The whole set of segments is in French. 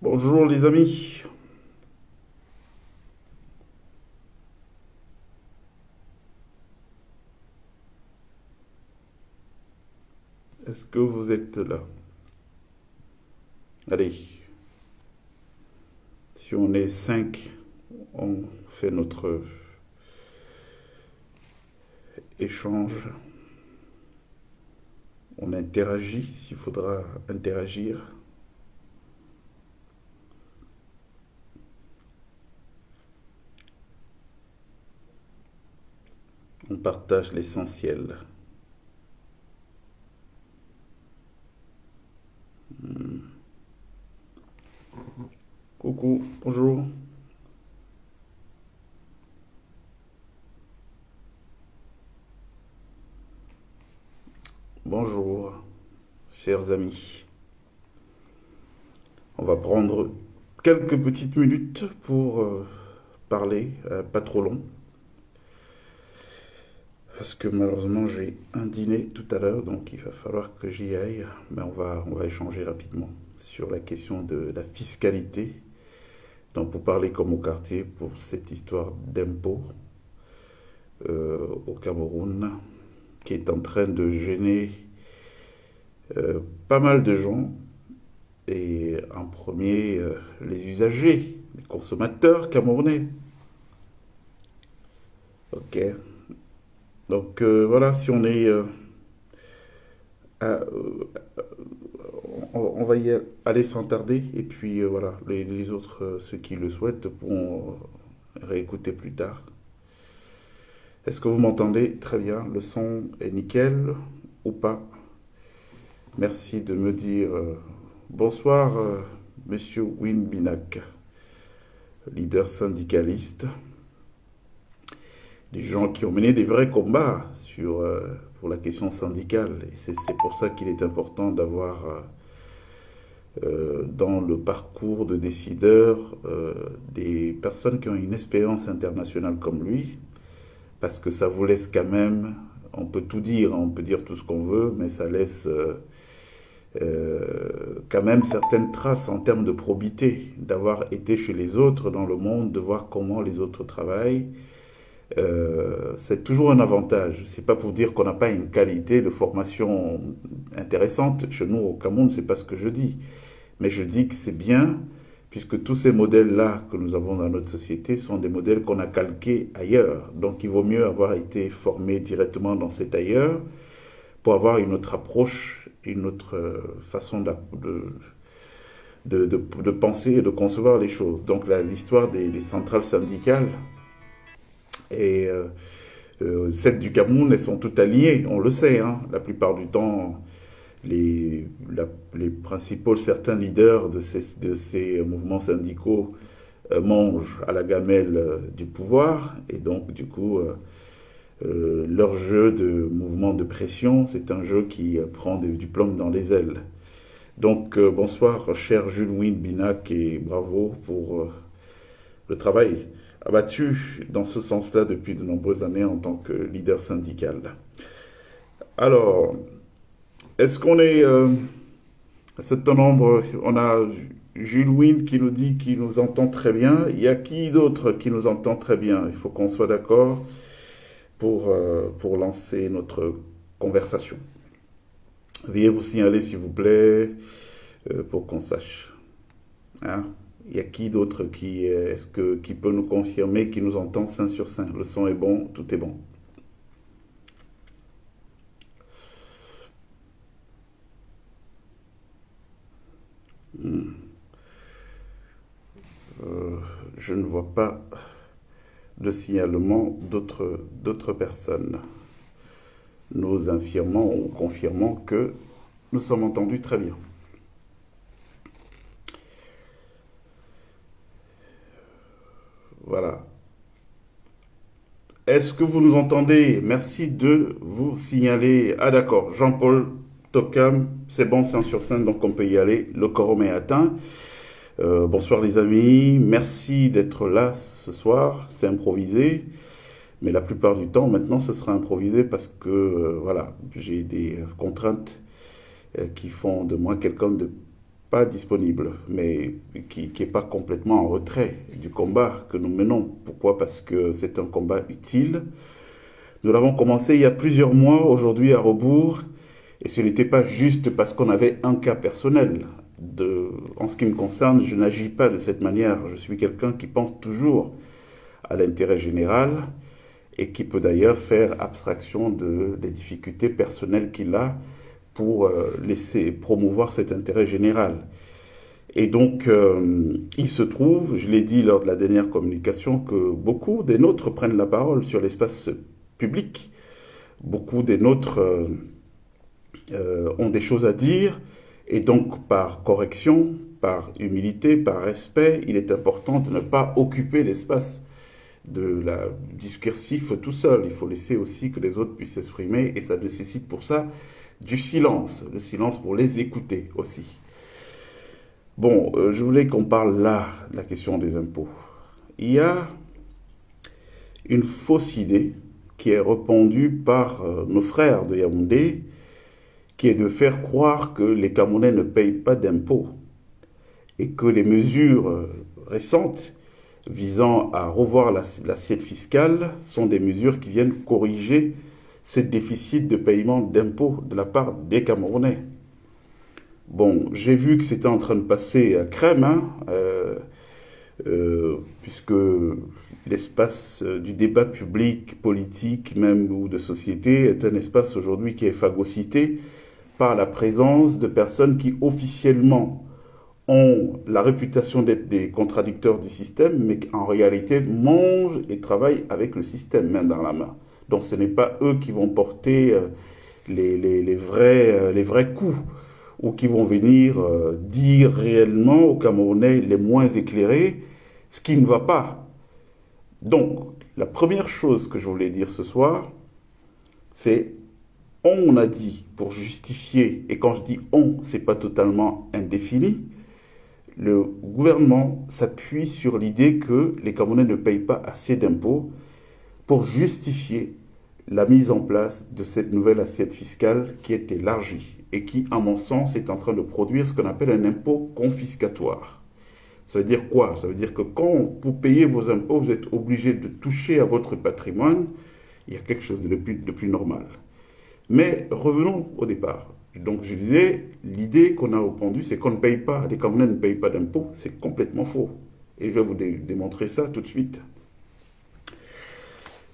Bonjour les amis, est-ce que vous êtes là? Allez, si on est 5, on fait notre échange, on interagit s'il faudra interagir. On partage l'essentiel. Coucou, bonjour. Bonjour, chers amis. On va prendre quelques petites minutes pour parler, pas trop long. Parce que malheureusement j'ai un dîner tout à l'heure, donc il va falloir que j'y aille. Mais on va échanger rapidement sur la question de la fiscalité. Donc pour parler comme au quartier, pour cette histoire d'impôt au Cameroun, qui est en train de gêner pas mal de gens. Et en premier, les usagers, les consommateurs camerounais. Ok. Donc voilà, si on est à, on va y aller sans tarder. Et puis voilà, les autres, ceux qui le souhaitent, pourront réécouter plus tard. Est-ce que vous m'entendez très bien? Le son est nickel ou pas? Merci de me dire bonsoir, monsieur Win Binak, leader syndicaliste. Des gens qui ont mené des vrais combats pour la question syndicale. Et c'est pour ça qu'il est important d'avoir dans le parcours de décideurs des personnes qui ont une expérience internationale comme lui, parce que ça vous laisse quand même, on peut tout dire, on peut dire tout ce qu'on veut, mais ça laisse quand même certaines traces en termes de probité, d'avoir été chez les autres dans le monde, de voir comment les autres travaillent. C'est toujours un avantage. C'est pas pour dire qu'on n'a pas une qualité de formation intéressante. Chez nous, au Cameroun, c'est pas ce que je dis. Mais je dis que c'est bien, puisque tous ces modèles-là que nous avons dans notre société sont des modèles qu'on a calqués ailleurs. Donc il vaut mieux avoir été formé directement dans cet ailleurs pour avoir une autre approche, une autre façon de penser et de concevoir les choses. Donc l'histoire des centrales syndicales et celles du Cameroun, elles sont toutes alignées, on le sait. Hein. La plupart du temps, les principaux, certains leaders de ces mouvements syndicaux mangent à la gamelle du pouvoir. Et donc, du coup, leur jeu de mouvement de pression, c'est un jeu qui prend du plomb dans les ailes. Donc, bonsoir, cher Jules-Louis Binac, et bravo pour le travail abattu dans ce sens-là depuis de nombreuses années en tant que leader syndical. Alors, est-ce qu'on est un certain nombre? On a Jules Wynne qui nous dit qu'il nous entend très bien. Il y a qui d'autre qui nous entend très bien? Il faut qu'on soit d'accord pour lancer notre conversation. Veuillez vous signaler, s'il vous plaît, pour qu'on sache. Hein? Il y a qui d'autre qui peut nous confirmer, qui nous entend 5 sur 5? Le son est bon, tout est bon. Je ne vois pas de signalement d'autres personnes nous infirmant ou confirmant que nous sommes entendus très bien. Voilà. Est-ce que vous nous entendez? Merci de vous signaler. Ah d'accord, Jean-Paul Tocam, c'est bon, c'est un sur 5, donc on peut y aller. Le quorum est atteint. Bonsoir les amis, merci d'être là ce soir, c'est improvisé, mais la plupart du temps maintenant ce sera improvisé parce que voilà, j'ai des contraintes qui font de moi quelqu'un de pas disponible, mais qui n'est pas complètement en retrait du combat que nous menons. Pourquoi? Parce que c'est un combat utile. Nous l'avons commencé il y a plusieurs mois, aujourd'hui à rebours, et ce n'était pas juste parce qu'on avait un cas personnel. En ce qui me concerne, je n'agis pas de cette manière. Je suis quelqu'un qui pense toujours à l'intérêt général et qui peut d'ailleurs faire abstraction des difficultés personnelles qu'il a pour laisser promouvoir cet intérêt général. Et donc, il se trouve, je l'ai dit lors de la dernière communication, que beaucoup des nôtres prennent la parole sur l'espace public. Beaucoup des nôtres ont des choses à dire, et donc par correction, par humilité, par respect, il est important de ne pas occuper l'espace de la discursif tout seul. Il faut laisser aussi que les autres puissent s'exprimer, et ça nécessite pour ça du silence, le silence pour les écouter aussi. Bon, je voulais qu'on parle là de la question des impôts. Il y a une fausse idée qui est répandue par nos frères de Yaoundé, qui est de faire croire que les Camerounais ne payent pas d'impôts et que les mesures récentes visant à revoir l'assiette fiscale sont des mesures qui viennent corriger ce déficit de paiement d'impôts de la part des Camerounais. Bon, j'ai vu que c'était en train de passer à crème, puisque l'espace du débat public, politique même ou de société est un espace aujourd'hui qui est phagocyté par la présence de personnes qui officiellement ont la réputation d'être des contradicteurs du système, mais qui en réalité mangent et travaillent avec le système, main dans la main. Donc ce n'est pas eux qui vont porter les vrais coups, ou qui vont venir dire réellement aux Camerounais les moins éclairés ce qui ne va pas. Donc, la première chose que je voulais dire ce soir, c'est on a dit pour justifier, et quand je dis on, c'est pas totalement indéfini, le gouvernement s'appuie sur l'idée que les Camerounais ne payent pas assez d'impôts pour justifier la mise en place de cette nouvelle assiette fiscale qui est élargie et qui, à mon sens, est en train de produire ce qu'on appelle un impôt confiscatoire. Ça veut dire quoi? Ça veut dire que quand vous payez vos impôts, vous êtes obligé de toucher à votre patrimoine. Il y a quelque chose de plus normal. Mais revenons au départ. Donc je disais, l'idée qu'on a répandue, c'est qu'on ne paye pas, les Camerounais ne payent pas d'impôts. C'est complètement faux. Et je vais vous démontrer ça tout de suite.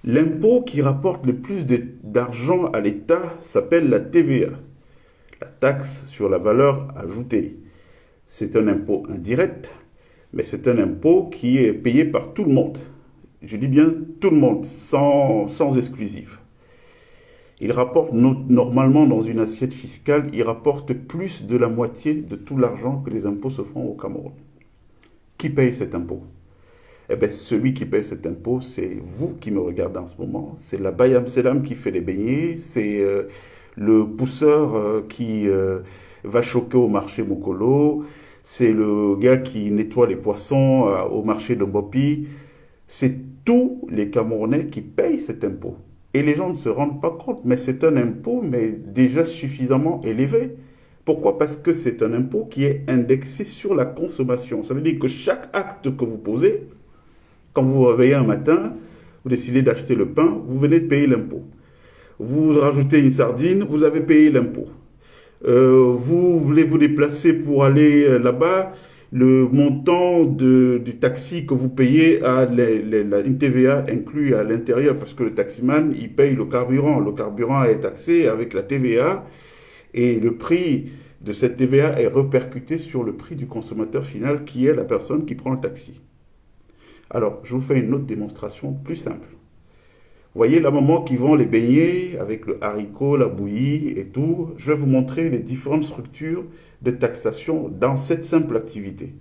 L'impôt qui rapporte le plus d'argent à l'État s'appelle la TVA, la taxe sur la valeur ajoutée. C'est un impôt indirect, mais c'est un impôt qui est payé par tout le monde. Je dis bien tout le monde, sans exclusif. Il rapporte normalement dans une assiette fiscale, il rapporte plus de la moitié de tout l'argent que les impôts se font au Cameroun. Qui paye cet impôt? Eh bien, celui qui paye cet impôt, c'est vous qui me regardez en ce moment. C'est la Bayam Selam qui fait les beignets, c'est le pousseur qui va choquer au marché Mokolo, c'est le gars qui nettoie les poissons au marché de Mbopi. C'est tous les Camerounais qui payent cet impôt. Et les gens ne se rendent pas compte, mais c'est un impôt, mais déjà suffisamment élevé. Pourquoi? Parce que c'est un impôt qui est indexé sur la consommation. Ça veut dire que chaque acte que vous posez, quand vous vous réveillez un matin, vous décidez d'acheter le pain, vous venez de payer l'impôt. Vous rajoutez une sardine, vous avez payé l'impôt. Vous voulez vous déplacer pour aller là-bas, le montant du taxi que vous payez a une TVA inclue à l'intérieur parce que le taximan, il paye le carburant. Le carburant est taxé avec la TVA et le prix de cette TVA est répercuté sur le prix du consommateur final qui est la personne qui prend le taxi. Alors, je vous fais une autre démonstration plus simple. Vous voyez la maman qui vend les beignets avec le haricot, la bouillie et tout. Je vais vous montrer les différentes structures de taxation dans cette simple activité.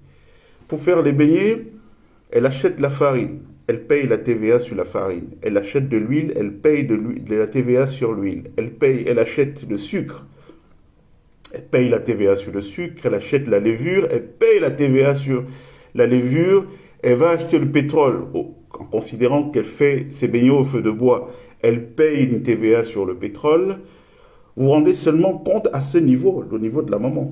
Pour faire les beignets, elle achète la farine, elle paye la TVA sur la farine. Elle achète de l'huile, elle paye de la TVA sur l'huile. Elle achète le sucre, elle paye la TVA sur le sucre. Elle achète la levure, elle paye la TVA sur la levure. Elle va acheter le pétrole, en considérant qu'elle fait ses beignets au feu de bois, elle paye une TVA sur le pétrole. Vous vous rendez seulement compte à ce niveau, le niveau de la maman.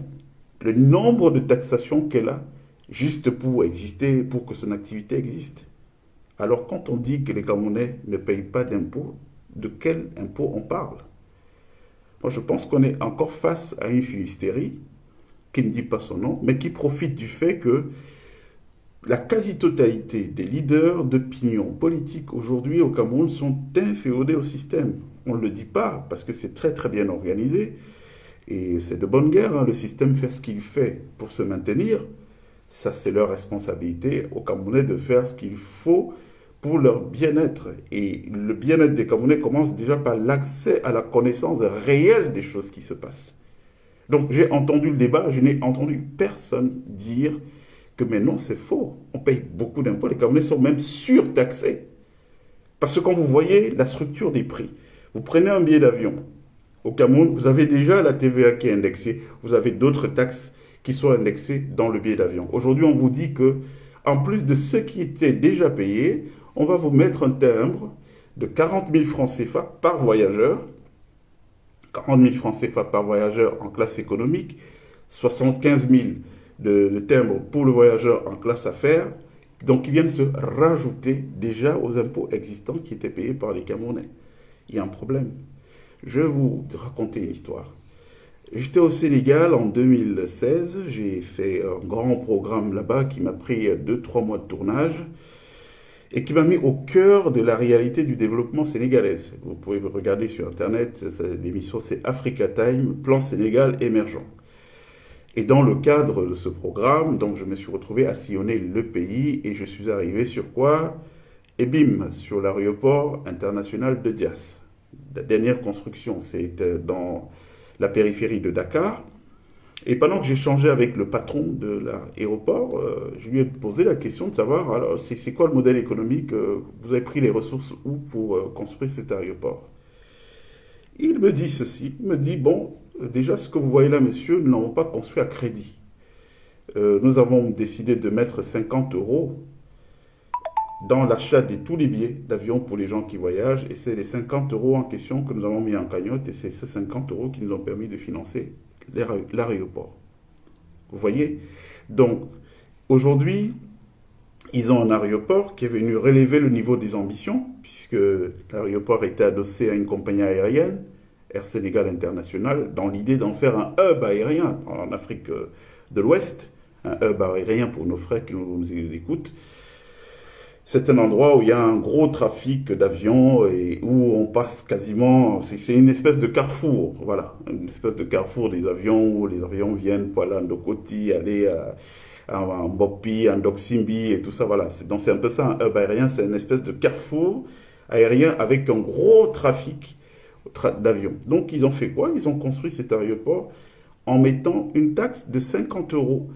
le nombre de taxations qu'elle a, juste pour exister, pour que son activité existe. Alors quand on dit que les Camerounais ne payent pas d'impôts, de quel impôt on parle? Moi je pense qu'on est encore face à une fumisterie qui ne dit pas son nom, mais qui profite du fait que la quasi-totalité des leaders d'opinion politique aujourd'hui au Cameroun sont inféodés au système. On ne le dit pas parce que c'est très très bien organisé et c'est de bonne guerre. Hein. Le système fait ce qu'il fait pour se maintenir. Ça, c'est leur responsabilité aux Camerounais de faire ce qu'il faut pour leur bien-être. Et le bien-être des Camerounais commence déjà par l'accès à la connaissance réelle des choses qui se passent. Donc j'ai entendu le débat, je n'ai entendu personne dire que mais non, c'est faux. On paye beaucoup d'impôts, les Camerounais sont même surtaxés. Parce que quand vous voyez la structure des prix, vous prenez un billet d'avion. Au Cameroun, vous avez déjà la TVA qui est indexée, vous avez d'autres taxes qui sont indexées dans le billet d'avion. Aujourd'hui, on vous dit que, en plus de ce qui était déjà payé, on va vous mettre un timbre de 40 000 francs CFA par voyageur, 40 000 francs CFA par voyageur en classe économique, 75 000 de timbre pour le voyageur en classe affaires, donc qui viennent se rajouter déjà aux impôts existants qui étaient payés par les Camerounais. Il y a un problème. Je vais vous raconter une histoire. J'étais au Sénégal en 2016, j'ai fait un grand programme là-bas qui m'a pris 2-3 mois de tournage et qui m'a mis au cœur de la réalité du développement sénégalais. Vous pouvez regarder sur Internet, l'émission c'est Africa Time, Plan Sénégal émergent. Et dans le cadre de ce programme, donc je me suis retrouvé à sillonner le pays et je suis arrivé sur quoi? Et bim, sur l'aéroport international de Diass. La dernière construction, c'était dans la périphérie de Dakar. Et pendant que j'échangeais avec le patron de l'aéroport, je lui ai posé la question de savoir, alors, c'est quoi le modèle économique? Vous avez pris les ressources où pour construire cet aéroport? Il me dit ceci, il me dit, bon, déjà ce que vous voyez là, monsieur, nous n'avons pas construit à crédit. Nous avons décidé de mettre 50 euros dans l'achat de tous les billets d'avion pour les gens qui voyagent. Et c'est les 50 euros en question que nous avons mis en cagnotte. Et c'est ces 50 euros qui nous ont permis de financer l'aéroport. Vous voyez? Donc, aujourd'hui, ils ont un aéroport qui est venu relever le niveau des ambitions, puisque l'aéroport était adossé à une compagnie aérienne, Air Sénégal International, dans l'idée d'en faire un hub aérien en Afrique de l'Ouest, un hub aérien pour nos frères qui nous écoutent. C'est un endroit où il y a un gros trafic d'avions et où on passe quasiment, c'est une espèce de carrefour, voilà, une espèce de carrefour des avions où les avions viennent pour aller à Ndokoti, aller à Mbopi, à Ndoksimbi et tout ça, voilà. Donc c'est un peu ça, un hub aérien, c'est une espèce de carrefour aérien avec un gros trafic d'avions. Donc ils ont fait quoi? Ils ont construit cet aéroport en mettant une taxe de 50 euros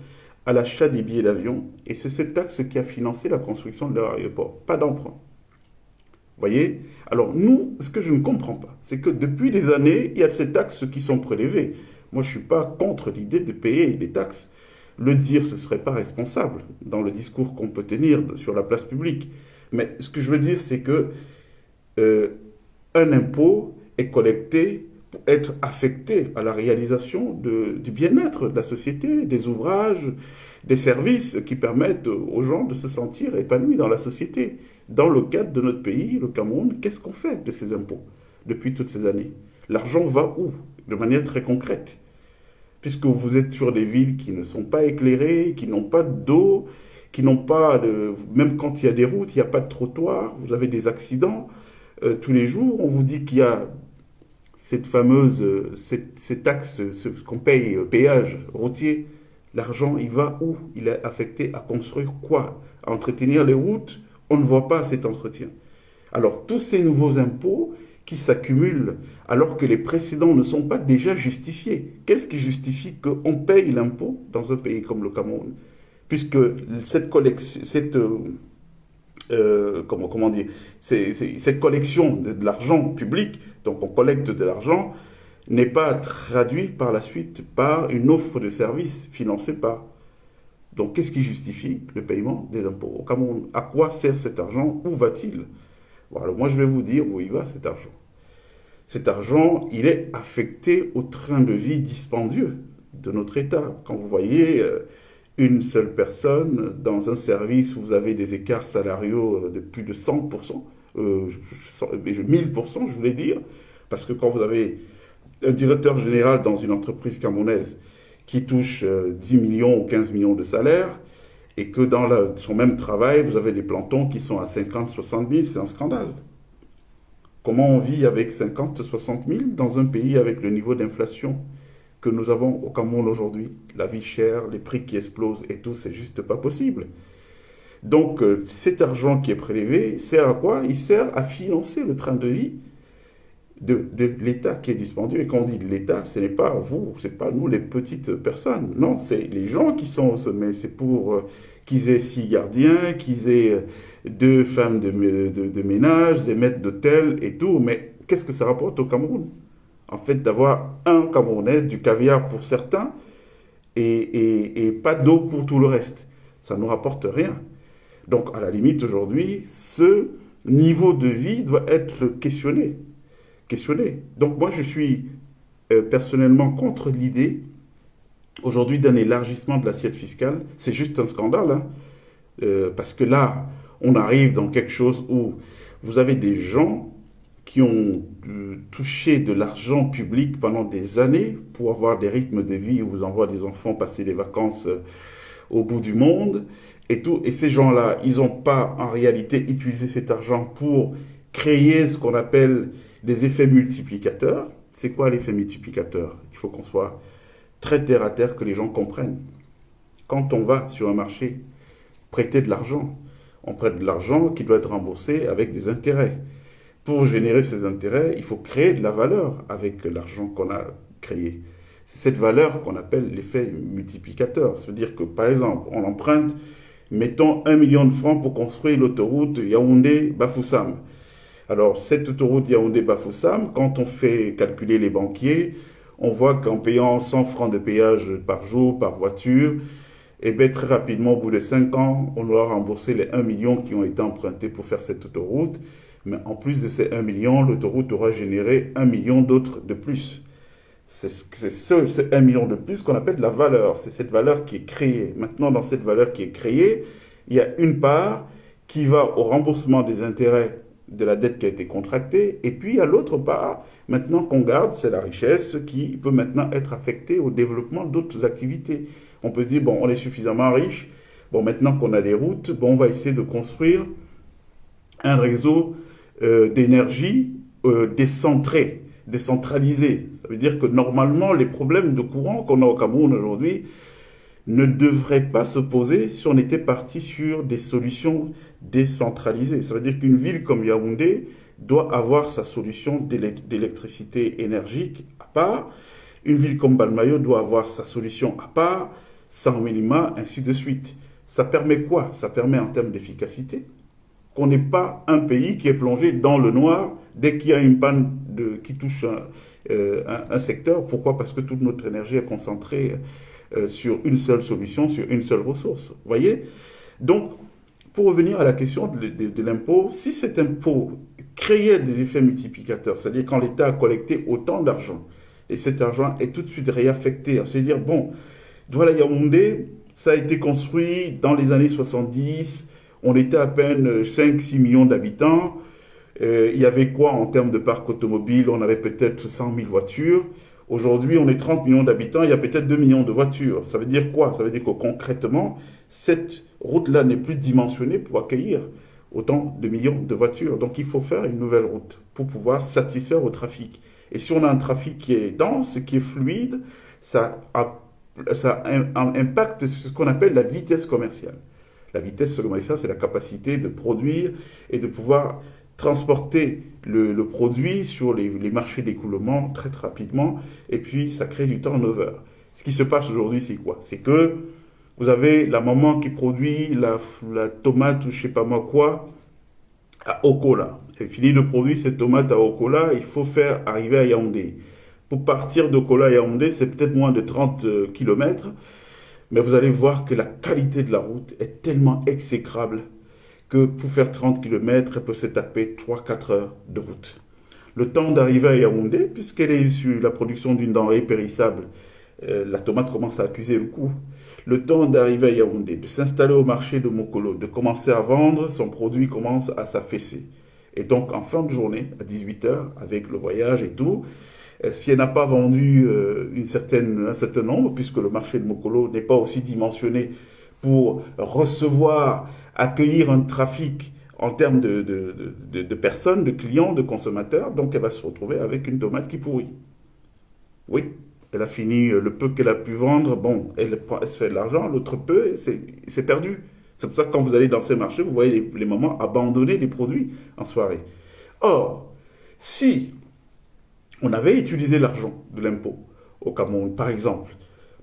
à l'achat des billets d'avion, et c'est cette taxe qui a financé la construction de leur aéroport, pas d'emprunt. Vous voyez? Alors nous, ce que je ne comprends pas, c'est que depuis des années, il y a ces taxes qui sont prélevées. Moi, je ne suis pas contre l'idée de payer les taxes. Le dire, ce ne serait pas responsable dans le discours qu'on peut tenir sur la place publique. Mais ce que je veux dire, c'est que un impôt est collecté pour être affecté à la réalisation du bien-être de la société, des ouvrages, des services qui permettent aux gens de se sentir épanouis dans la société. Dans le cadre de notre pays, le Cameroun, qu'est-ce qu'on fait de ces impôts depuis toutes ces années? L'argent va où? De manière très concrète. Puisque vous êtes sur des villes qui ne sont pas éclairées, qui n'ont pas d'eau, qui n'ont pas de... Même quand il y a des routes, il n'y a pas de trottoir, vous avez des accidents. Tous les jours, on vous dit qu'il y a cette fameuse, cette taxe, ce qu'on paye, péage routier, l'argent, il va où? Il est affecté à construire quoi? À entretenir les routes? On ne voit pas cet entretien. Alors, tous ces nouveaux impôts qui s'accumulent, alors que les précédents ne sont pas déjà justifiés. Qu'est-ce qui justifie qu'on paye l'impôt dans un pays comme le Cameroun? Puisque cette collection, comment dire, cette collection de l'argent public, donc on collecte de l'argent, n'est pas traduite par la suite par une offre de services financée par. Donc qu'est-ce qui justifie le paiement des impôts au Cameroun? À quoi sert cet argent? Où va-t-il? Voilà, moi je vais vous dire où il va cet argent. Cet argent, il est affecté au train de vie dispendieux de notre État. Quand vous voyez une seule personne dans un service où vous avez des écarts salariaux de plus de 100%, 1000%, je voulais dire, parce que quand vous avez un directeur général dans une entreprise camerounaise qui touche 10 millions ou 15 millions de salaire, et que dans son même travail, vous avez des plantons qui sont à 50, 60 000, c'est un scandale. Comment on vit avec 50, 60 000 dans un pays avec le niveau d'inflation que nous avons au Cameroun aujourd'hui? La vie chère, les prix qui explosent et tout, c'est juste pas possible. Donc cet argent qui est prélevé sert à quoi? Il sert à financer le train de vie de l'État qui est dispendieux. Et quand on dit de l'État, ce n'est pas vous, ce n'est pas nous les petites personnes. Non, c'est les gens qui sont au sommet. C'est pour qu'ils aient 6 gardiens, qu'ils aient 2 femmes de ménage, des maîtres d'hôtel et tout. Mais qu'est-ce que ça rapporte au Cameroun? En fait, d'avoir un Camerounais, du caviar pour certains, et pas d'eau pour tout le reste. Ça ne nous rapporte rien. Donc, à la limite, aujourd'hui, ce niveau de vie doit être questionné. Donc, moi, je suis personnellement contre l'idée, aujourd'hui, d'un élargissement de l'assiette fiscale. C'est juste un scandale, hein, parce que là, on arrive dans quelque chose où vous avez des gens qui ont touché de l'argent public pendant des années pour avoir des rythmes de vie où vous envoie des enfants passer des vacances au bout du monde et tout. Et ces gens-là, ils n'ont pas en réalité utilisé cet argent pour créer ce qu'on appelle des effets multiplicateurs. C'est quoi l'effet multiplicateur? Il faut qu'on soit très terre à terre, que les gens comprennent. Quand on va sur un marché prêter de l'argent, on prête de l'argent qui doit être remboursé avec des intérêts. Pour générer ces intérêts, il faut créer de la valeur avec l'argent qu'on a créé. C'est cette valeur qu'on appelle l'effet multiplicateur. C'est-à-dire que, par exemple, on emprunte, mettons 1 million de francs pour construire l'autoroute Yaoundé-Bafoussam. Alors, cette autoroute Yaoundé-Bafoussam, quand on fait calculer les banquiers, on voit qu'en payant 100 francs de péage par jour, par voiture, et bien très rapidement, au bout de 5 ans, on aura remboursé les 1 million qui ont été empruntés pour faire cette autoroute. Mais en plus de ces 1 million, l'autoroute aura généré 1 million d'autres de plus. C'est ce 1 million de plus qu'on appelle la valeur. C'est cette valeur qui est créée. Maintenant, dans cette valeur qui est créée, il y a une part qui va au remboursement des intérêts de la dette qui a été contractée. Et puis, il y a l'autre part, maintenant qu'on garde, c'est la richesse qui peut maintenant être affectée au développement d'autres activités. On peut se dire, bon, on est suffisamment riche. Bon, maintenant qu'on a des routes, bon, on va essayer de construire un réseau d'énergie décentralisé. Ça veut dire que normalement, les problèmes de courant qu'on a au Cameroun aujourd'hui ne devraient pas se poser si on était parti sur des solutions décentralisées. Ça veut dire qu'une ville comme Yaoundé doit avoir sa solution d'électricité énergique à part. Une ville comme Balmayo doit avoir sa solution à part, sans minima, ainsi de suite. Ça permet quoi? Ça permet en termes d'efficacité qu'on n'est pas un pays qui est plongé dans le noir dès qu'il y a une panne qui touche un secteur. Pourquoi? Parce que toute notre énergie est concentrée sur une seule solution, sur une seule ressource. Vous voyez? Donc, pour revenir à la question de l'impôt, si cet impôt créait des effets multiplicateurs, c'est-à-dire quand l'État a collecté autant d'argent, et cet argent est tout de suite réaffecté, c'est-à-dire, bon, Douala Yaoundé, ça a été construit dans les années 70, on était à peine 5-6 millions d'habitants. Il y avait quoi en termes de parc automobile? On avait peut-être 100 000 voitures. Aujourd'hui, on est 30 millions d'habitants, il y a peut-être 2 millions de voitures. Ça veut dire quoi? Ça veut dire que concrètement, cette route-là n'est plus dimensionnée pour accueillir autant de millions de voitures. Donc il faut faire une nouvelle route pour pouvoir satisfaire au trafic. Et si on a un trafic qui est dense, qui est fluide, ça impacte ce qu'on appelle la vitesse commerciale. La vitesse commerciale, c'est la capacité de produire et de pouvoir transporter le produit sur les marchés d'écoulement très rapidement. Et puis, ça crée du turnover. Ce qui se passe aujourd'hui, c'est quoi? C'est que vous avez la maman qui produit la tomate ou je sais pas moi quoi à Okola. Elle finit de produire cette tomate à Okola, il faut faire arriver à Yaoundé. Pour partir d'Okola à Yaoundé, c'est peut-être moins de 30 km. Mais vous allez voir que la qualité de la route est tellement exécrable que pour faire 30 km, elle peut se taper 3-4 heures de route. Le temps d'arriver à Yaoundé, puisqu'elle est sur la production d'une denrée périssable, la tomate commence à accuser le coup. Le temps d'arriver à Yaoundé, de s'installer au marché de Mokolo, de commencer à vendre, son produit commence à s'affaisser. Et donc, en fin de journée, à 18 heures, avec le voyage et tout, si elle n'a pas vendu un certain nombre, puisque le marché de Mokolo n'est pas aussi dimensionné pour recevoir, accueillir un trafic en termes de personnes, de clients, de consommateurs, donc elle va se retrouver avec une tomate qui pourrit. Oui, elle a fini le peu qu'elle a pu vendre, bon, elle se fait de l'argent, l'autre peu, c'est perdu. C'est pour ça que quand vous allez dans ces marchés, vous voyez les mamans abandonner les produits en soirée. Or, si on avait utilisé l'argent de l'impôt au Cameroun, par exemple,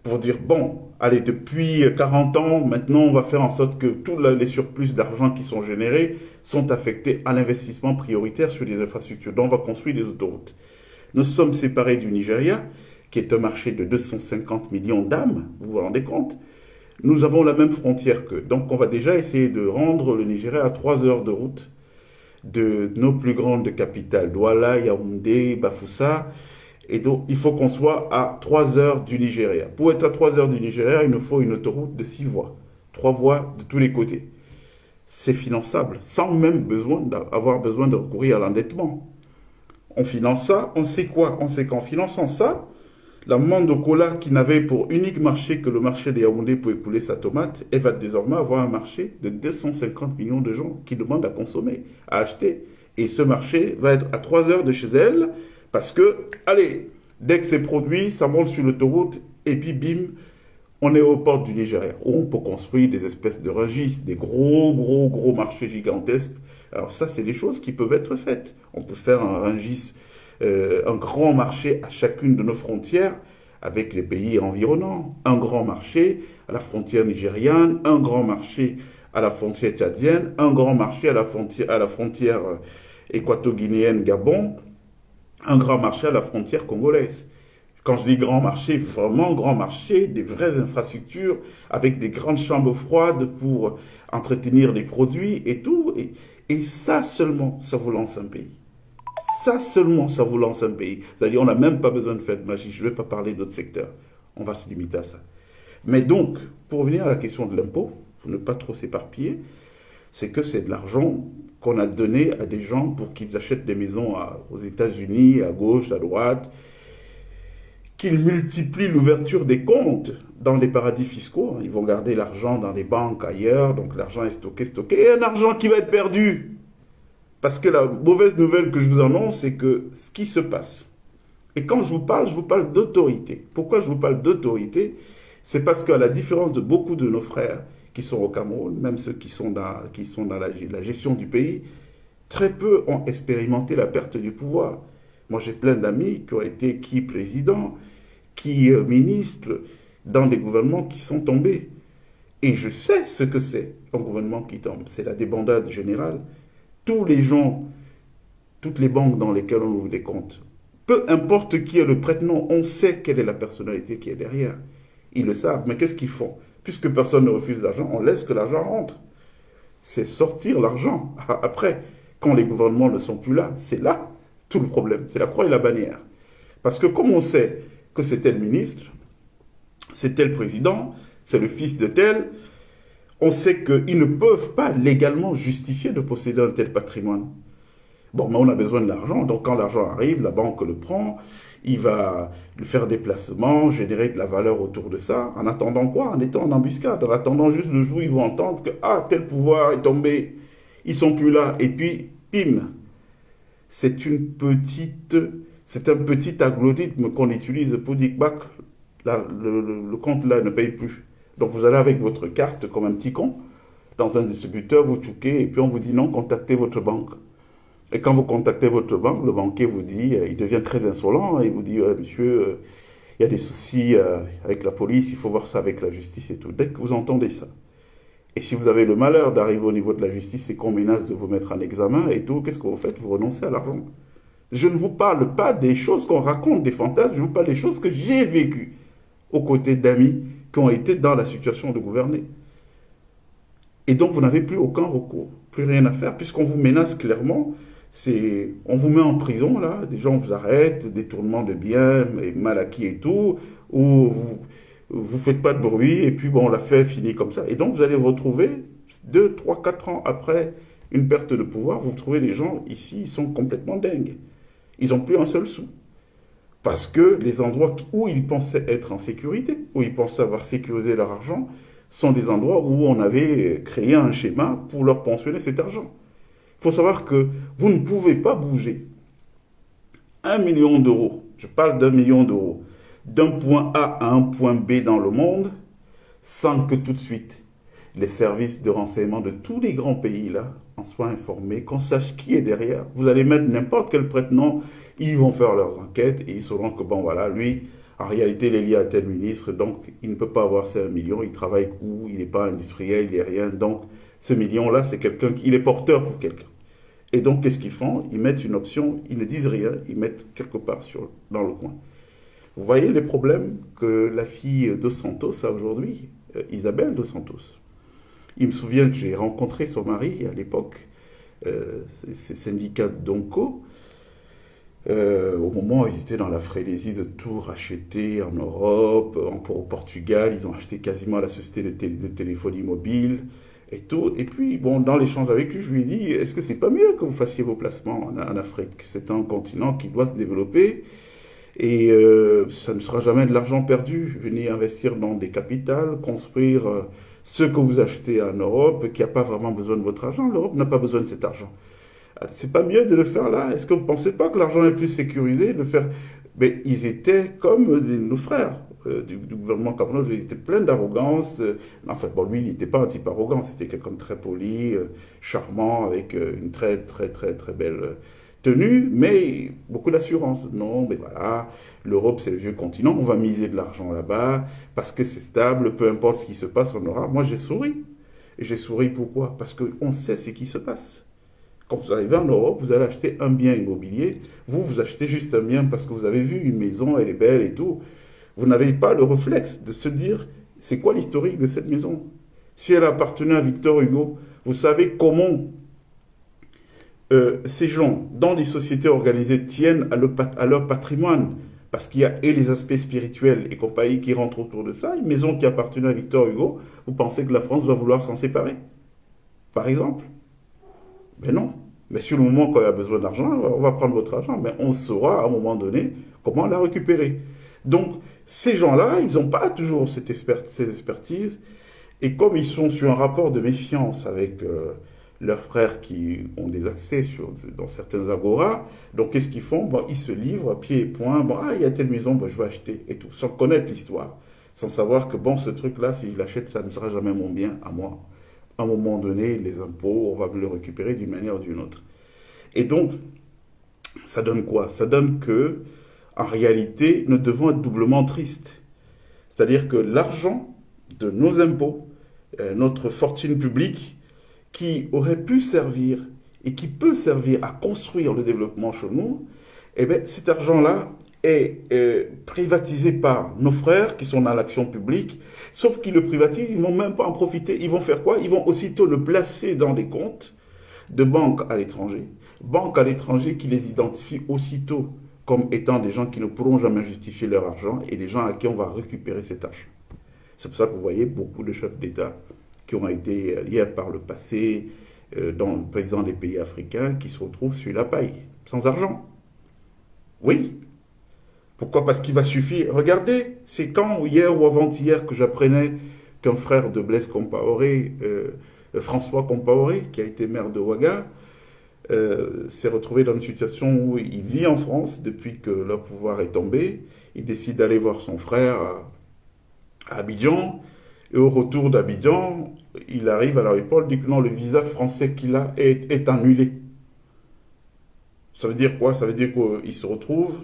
pour dire, bon, allez, depuis 40 ans, maintenant, on va faire en sorte que tous les surplus d'argent qui sont générés sont affectés à l'investissement prioritaire sur les infrastructures. Donc, on va construire des autoroutes. Nous sommes séparés du Nigeria, qui est un marché de 250 millions d'âmes, vous vous rendez compte? Nous avons la même frontière qu'eux. Donc, on va déjà essayer de rendre le Nigeria à 3 heures de route de nos plus grandes capitales, Douala, Yaoundé, Bafoussa. Et donc, il faut qu'on soit à 3 heures du Nigeria. Pour être à 3 heures du Nigeria, il nous faut une autoroute de 6 voies. 3 voies de tous les côtés. C'est finançable, sans même avoir besoin de recourir à l'endettement. On finance ça, on sait quoi? On sait qu'en finançant ça, la Mandokola, qui n'avait pour unique marché que le marché de Yaoundé pour écouler sa tomate, elle va désormais avoir un marché de 250 millions de gens qui demandent à consommer, à acheter. Et ce marché va être à 3 heures de chez elle, parce que, allez, dès que c'est produit, ça monte sur l'autoroute, et puis bim, on est aux portes du Nigeria, où on peut construire des espèces de rungis, des gros marchés gigantesques. Alors ça, c'est des choses qui peuvent être faites. On peut faire un rungis, un grand marché à chacune de nos frontières avec les pays environnants. Un grand marché à la frontière nigériane, un grand marché à la frontière tchadienne, un grand marché à la frontière équato-guinéenne Gabon, un grand marché à la frontière congolaise. Quand je dis grand marché, vraiment grand marché, des vraies infrastructures avec des grandes chambres froides pour entretenir les produits et tout. Et ça seulement, ça vous lance un pays. Ça seulement, ça vous lance un pays. C'est-à-dire, on n'a même pas besoin de faire de magie. Je ne vais pas parler d'autres secteurs. On va se limiter à ça. Mais donc, pour revenir à la question de l'impôt, pour ne pas trop s'éparpiller, c'est que c'est de l'argent qu'on a donné à des gens pour qu'ils achètent des maisons aux États-Unis, à gauche, à droite, qu'ils multiplient l'ouverture des comptes dans les paradis fiscaux. Ils vont garder l'argent dans les banques ailleurs, donc l'argent est stocké, et un argent qui va être perdu. Parce que la mauvaise nouvelle que je vous annonce, c'est que ce qui se passe, et quand je vous parle d'autorité. Pourquoi je vous parle d'autorité? C'est parce qu'à la différence de beaucoup de nos frères qui sont au Cameroun, même ceux qui sont dans la gestion du pays, très peu ont expérimenté la perte du pouvoir. Moi, j'ai plein d'amis qui ont été présidents, qui ministres dans des gouvernements qui sont tombés. Et je sais ce que c'est un gouvernement qui tombe. C'est la débandade générale. Tous les gens, toutes les banques dans lesquelles on ouvre des comptes, peu importe qui est le prête-nom, on sait quelle est la personnalité qui est derrière. Ils le savent, mais qu'est-ce qu'ils font? Puisque personne ne refuse l'argent, on laisse que l'argent rentre. C'est sortir l'argent. Après, quand les gouvernements ne sont plus là, c'est là tout le problème. C'est la croix et la bannière. Parce que comme on sait que c'est tel ministre, c'est tel président, c'est le fils de tel, on sait qu'ils ne peuvent pas légalement justifier de posséder un tel patrimoine. Bon, mais on a besoin de l'argent, donc quand l'argent arrive, la banque le prend, il va faire des placements, générer de la valeur autour de ça, en attendant quoi? En étant en embuscade, en attendant juste le jour où ils vont entendre que, ah, tel pouvoir est tombé, ils sont plus là, et puis, bim, c'est un petit algorithme qu'on utilise pour dire, bah, le compte là ne paye plus. Donc vous allez avec votre carte comme un petit con, dans un distributeur, vous choquez, et puis on vous dit non, contactez votre banque. Et quand vous contactez votre banque, le banquier vous dit, il devient très insolent, il vous dit, monsieur, il y a des soucis avec la police, il faut voir ça avec la justice et tout. Dès que vous entendez ça, et si vous avez le malheur d'arriver au niveau de la justice et qu'on menace de vous mettre en examen et tout, qu'est-ce que vous faites? Vous renoncez à l'argent. Je ne vous parle pas des choses qu'on raconte, des fantasmes, je vous parle des choses que j'ai vécues aux côtés d'amis qui ont été dans la situation de gouverner. Et donc vous n'avez plus aucun recours, plus rien à faire, puisqu'on vous menace clairement On vous met en prison, là, des gens vous arrêtent, détournement de biens, mal acquis et tout, ou vous faites pas de bruit, et puis bon, l'affaire finit comme ça. Et donc vous allez vous retrouver, 2, 3, 4 ans après une perte de pouvoir, vous trouvez les gens ici, ils sont complètement dingues. Ils n'ont plus un seul sou. Parce que les endroits où ils pensaient être en sécurité, où ils pensaient avoir sécurisé leur argent, sont des endroits où on avait créé un schéma pour leur pensionner cet argent. Il faut savoir que vous ne pouvez pas bouger 1 million d'euros, je parle d'1 million d'euros, d'un point A à un point B dans le monde, sans que tout de suite les services de renseignement de tous les grands pays là en soient informés, qu'on sache qui est derrière. Vous allez mettre n'importe quel prête-nom, ils vont faire leurs enquêtes et ils sauront que bon voilà, lui, en réalité, il est lié à tel ministre, donc il ne peut pas avoir ces 1 million, il travaille où, il n'est pas industriel, il n'est rien, donc ce million-là, c'est quelqu'un qui il est porteur pour quelqu'un. Et donc, qu'est-ce qu'ils font? Ils mettent une option, ils ne disent rien, ils mettent quelque part dans le coin. Vous voyez les problèmes que la fille de Santos a aujourd'hui, Isabelle de Santos. Il me souvient que j'ai rencontré son mari à l'époque, ces syndicats d'Onco, au moment où ils étaient dans la frénésie de tout racheter en Europe, encore au Portugal, ils ont acheté quasiment la société de téléphonie mobile et tout. Et puis, bon, dans l'échange avec lui, je lui ai dit, est-ce que c'est pas mieux que vous fassiez vos placements en Afrique? C'est un continent qui doit se développer et ça ne sera jamais de l'argent perdu. Venez investir dans des capitales, construire ce que vous achetez en Europe, qui n'a pas vraiment besoin de votre argent. L'Europe n'a pas besoin de cet argent. C'est pas mieux de le faire là? Est-ce que vous ne pensez pas que l'argent est plus sécurisé de le faire? Mais ils étaient comme nos frères du gouvernement camerounais, ils étaient pleins d'arrogance. Enfin, bon, lui, il n'était pas un type arrogant, c'était quelqu'un de très poli, charmant, avec une très, très, très, très belle tenue, mais beaucoup d'assurance. Non, mais voilà, l'Europe, c'est le vieux continent, on va miser de l'argent là-bas, parce que c'est stable, peu importe ce qui se passe, on aura. Moi, j'ai souri. Et j'ai souri pourquoi? Parce qu'on sait ce qui se passe. Quand vous arrivez en Europe, vous allez acheter un bien immobilier. Vous achetez juste un bien parce que vous avez vu une maison, elle est belle et tout. Vous n'avez pas le réflexe de se dire, c'est quoi l'historique de cette maison? Si elle appartenait à Victor Hugo, vous savez comment ces gens, dans les sociétés organisées, tiennent à leur patrimoine. Parce qu'il y a et les aspects spirituels et compagnie qui rentrent autour de ça. Une maison qui appartenait à Victor Hugo, vous pensez que la France va vouloir s'en séparer? Par exemple? Ben non. Mais sur le moment quand il y a besoin d'argent, on va prendre votre argent. Mais on saura à un moment donné comment la récupérer. Donc, ces gens-là, ils n'ont pas toujours ces expertises. Et comme ils sont sur un rapport de méfiance avec leurs frères qui ont des accès dans certains agoras, donc qu'est-ce qu'ils font? Bon, ils se livrent à pied et poings. Bon, il y a telle maison, bon, je vais acheter et tout. Sans connaître l'histoire. Sans savoir que, bon, ce truc-là, si je l'achète, ça ne sera jamais mon bien à moi. À un moment donné, les impôts, on va le récupérer d'une manière ou d'une autre. Et donc, ça donne quoi? Ça donne que, en réalité, nous devons être doublement tristes. C'est-à-dire que l'argent de nos impôts, notre fortune publique, qui aurait pu servir et qui peut servir à construire le développement chez nous, eh bien, cet argent-là est privatisé par nos frères qui sont dans l'action publique, sauf qu'ils le privatisent, ils ne vont même pas en profiter. Ils vont faire quoi? Ils vont aussitôt le placer dans des comptes de banques à l'étranger qui les identifient aussitôt comme étant des gens qui ne pourront jamais justifier leur argent et des gens à qui on va récupérer cet argent. C'est pour ça que vous voyez beaucoup de chefs d'État qui ont été liés par le passé dans le président des pays africains qui se retrouvent sur la paille, sans argent. Oui. Pourquoi? Parce qu'il va suffire. Regardez, c'est quand, hier ou avant-hier, que j'apprenais qu'un frère de Blaise Compaoré, François Compaoré, qui a été maire de Ouaga, s'est retrouvé dans une situation où il vit en France depuis que le pouvoir est tombé. Il décide d'aller voir son frère à Abidjan. Et au retour d'Abidjan, il arrive à l'aéroport, il dit que non, le visa français qu'il a est annulé. Ça veut dire quoi? Ça veut dire qu'il se retrouve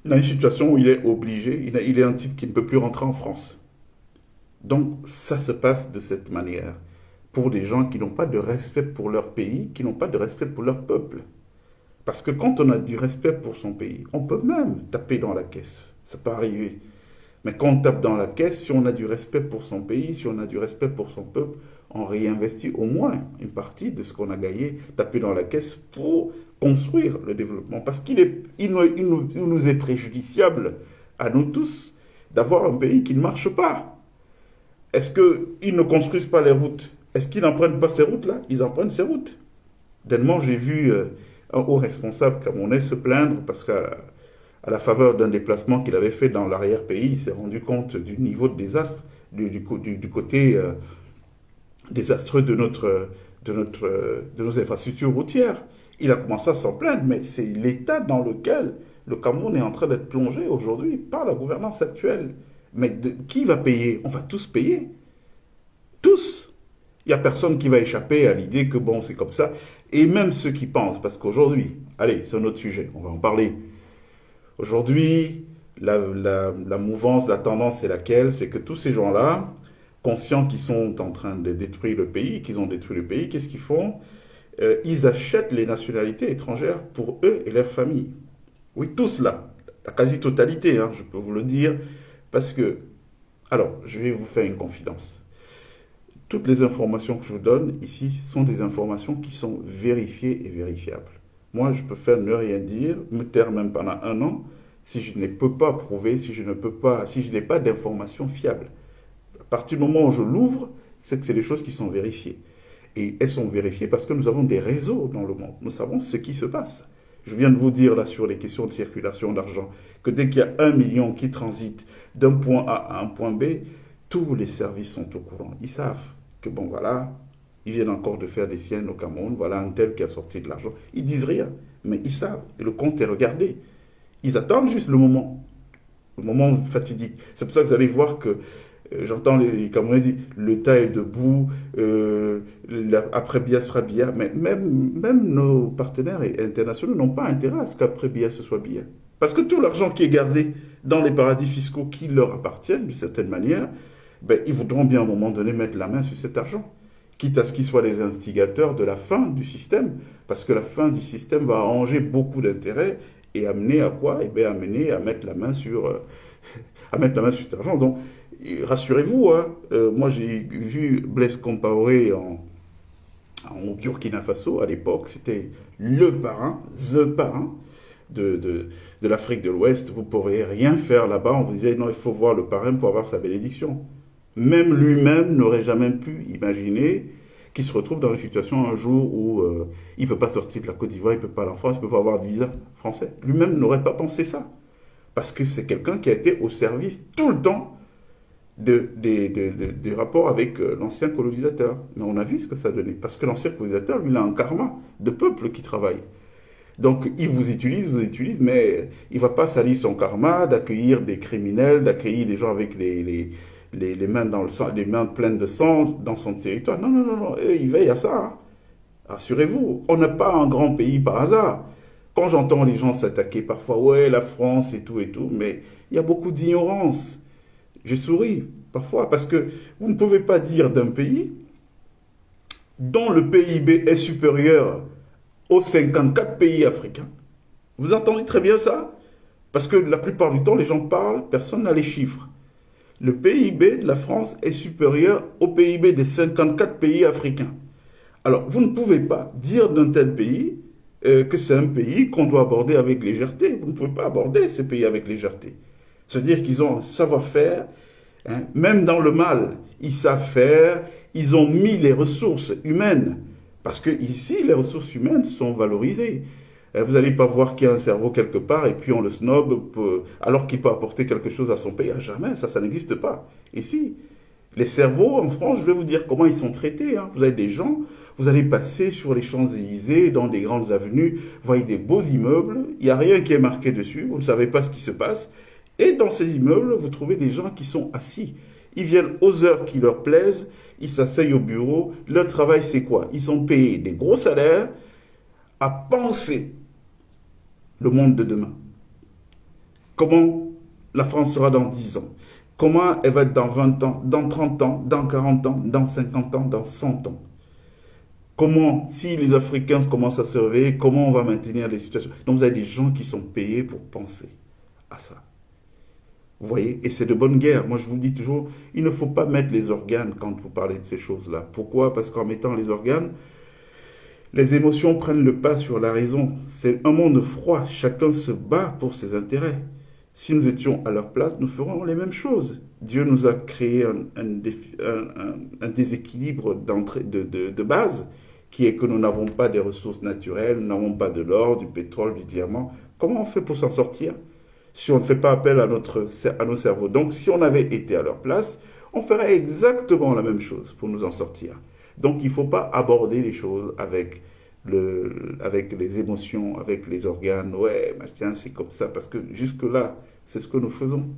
dans une situation où il est obligé, il est un type qui ne peut plus rentrer en France. Donc ça se passe de cette manière. Pour des gens qui n'ont pas de respect pour leur pays, qui n'ont pas de respect pour leur peuple. Parce que quand on a du respect pour son pays, on peut même taper dans la caisse. Ça peut arriver. Mais quand on tape dans la caisse, si on a du respect pour son pays, si on a du respect pour son peuple, on réinvestit au moins une partie de ce qu'on a gagné, taper dans la caisse pour construire le développement. Parce qu'il nous est préjudiciable à nous tous d'avoir un pays qui ne marche pas. Est-ce qu'ils ne construisent pas les routes? Est-ce qu'ils n'empruntent pas ces routes-là? Ils empruntent ces routes. Dernièrement, j'ai vu un haut responsable camerounais se plaindre parce qu'à la faveur d'un déplacement qu'il avait fait dans l'arrière-pays, il s'est rendu compte du niveau de désastre, du côté désastreux de nos infrastructures routières. Il a commencé à s'en plaindre, mais c'est l'état dans lequel le Cameroun est en train d'être plongé aujourd'hui par la gouvernance actuelle. Mais qui va payer? On va tous payer. Tous. Il n'y a personne qui va échapper à l'idée que bon, c'est comme ça. Et même ceux qui pensent, parce qu'aujourd'hui, allez, c'est un autre sujet, on va en parler. Aujourd'hui, la mouvance, la tendance, c'est laquelle? C'est que tous ces gens-là, conscients qu'ils sont en train de détruire le pays, qu'ils ont détruit le pays, qu'est-ce qu'ils font? Ils achètent les nationalités étrangères pour eux et leurs familles. Oui, tous là, la quasi-totalité, hein, je peux vous le dire, parce que, alors, je vais vous faire une confidence. Toutes les informations que je vous donne ici sont des informations qui sont vérifiées et vérifiables. Moi, je peux faire ne rien dire, me taire même pendant 1 an, si je ne peux pas prouver, si je n'ai pas d'informations fiables. À partir du moment où je l'ouvre, c'est que c'est des choses qui sont vérifiées. Et elles sont vérifiées parce que nous avons des réseaux dans le monde. Nous savons ce qui se passe. Je viens de vous dire là sur les questions de circulation d'argent que dès qu'il y a 1 million qui transite d'un point A à un point B, tous les services sont au courant. Ils savent que bon voilà, ils viennent encore de faire des siennes au Cameroun, voilà un tel qui a sorti de l'argent. Ils disent rien, mais ils savent. Et le compte est regardé. Ils attendent juste le moment fatidique. C'est pour ça que vous allez voir que j'entends les Camerounais dire l'État est debout, après Biya sera Biya. Mais même nos partenaires internationaux n'ont pas intérêt à ce qu'après Biya ce soit Biya. Parce que tout l'argent qui est gardé dans les paradis fiscaux qui leur appartiennent d'une certaine manière, ben, ils voudront bien à un moment donné mettre la main sur cet argent. Quitte à ce qu'ils soient les instigateurs de la fin du système. Parce que la fin du système va arranger beaucoup d'intérêts et amener à quoi? Eh bien, amener à mettre la main sur cet argent. Donc, rassurez-vous, hein, moi j'ai vu Blaise Compaoré au Burkina Faso à l'époque, c'était the parrain de l'Afrique de l'Ouest. Vous ne pourriez rien faire là-bas. On vous disait non, il faut voir le parrain pour avoir sa bénédiction. Même lui-même n'aurait jamais pu imaginer qu'il se retrouve dans une situation un jour où il ne peut pas sortir de la Côte d'Ivoire, il ne peut pas aller en France, il ne peut pas avoir de visa français. Lui-même n'aurait pas pensé ça. Parce que c'est quelqu'un qui a été au service tout le temps des rapports avec l'ancien colonisateur. Mais on a vu ce que ça a donné. Parce que l'ancien colonisateur, lui, il a un karma de peuple qui travaille. Donc, il vous utilise, mais il ne va pas salir son karma d'accueillir des criminels, d'accueillir des gens avec les mains dans le sang, les mains pleines de sang dans son territoire. Non, non, non, non. Il veille à ça. Hein. Rassurez-vous, on n'a pas un grand pays par hasard. Quand j'entends les gens s'attaquer parfois, ouais, la France et tout, mais il y a beaucoup d'ignorance. Je souris parfois parce que vous ne pouvez pas dire d'un pays dont le PIB est supérieur aux 54 pays africains. Vous entendez très bien ça? Parce que la plupart du temps, les gens parlent, personne n'a les chiffres. Le PIB de la France est supérieur au PIB des 54 pays africains. Alors, vous ne pouvez pas dire d'un tel pays que c'est un pays qu'on doit aborder avec légèreté. Vous ne pouvez pas aborder ces pays avec légèreté. C'est-à-dire qu'ils ont un savoir-faire, hein, même dans le mal, ils savent faire, ils ont mis les ressources humaines. Parce que ici, les ressources humaines sont valorisées. Vous n'allez pas voir qu'il y a un cerveau quelque part et puis on le snob alors qu'il peut apporter quelque chose à son pays. À jamais, ça n'existe pas. Ici, les cerveaux en France, je vais vous dire comment ils sont traités. Hein. Vous avez des gens, vous allez passer sur les Champs-Élysées, dans des grandes avenues, vous voyez des beaux immeubles, il n'y a rien qui est marqué dessus, vous ne savez pas ce qui se passe. Et dans ces immeubles, vous trouvez des gens qui sont assis. Ils viennent aux heures qui leur plaisent, ils s'asseyent au bureau. Leur travail, c'est quoi? Ils sont payés des gros salaires à penser le monde de demain. Comment la France sera dans 10 ans? Comment elle va être dans 20 ans, dans 30 ans, dans 40 ans, dans 50 ans, dans 100 ans? Comment, si les Africains commencent à se réveiller, comment on va maintenir les situations? Donc vous avez des gens qui sont payés pour penser à ça. Vous voyez, et c'est de bonne guerre. Moi, je vous dis toujours, il ne faut pas mettre les organes quand vous parlez de ces choses-là. Pourquoi? Parce qu'en mettant les organes, les émotions prennent le pas sur la raison. C'est un monde froid. Chacun se bat pour ses intérêts. Si nous étions à leur place, nous ferions les mêmes choses. Dieu nous a créé un déséquilibre de base, qui est que nous n'avons pas des ressources naturelles, nous n'avons pas de l'or, du pétrole, du diamant. Comment on fait pour s'en sortir si on ne fait pas appel à nos cerveaux? Donc, si on avait été à leur place, on ferait exactement la même chose pour nous en sortir. Donc, il ne faut pas aborder les choses avec les émotions, avec les organes. Ouais, tiens, c'est comme ça. Parce que jusque-là, c'est ce que nous faisons.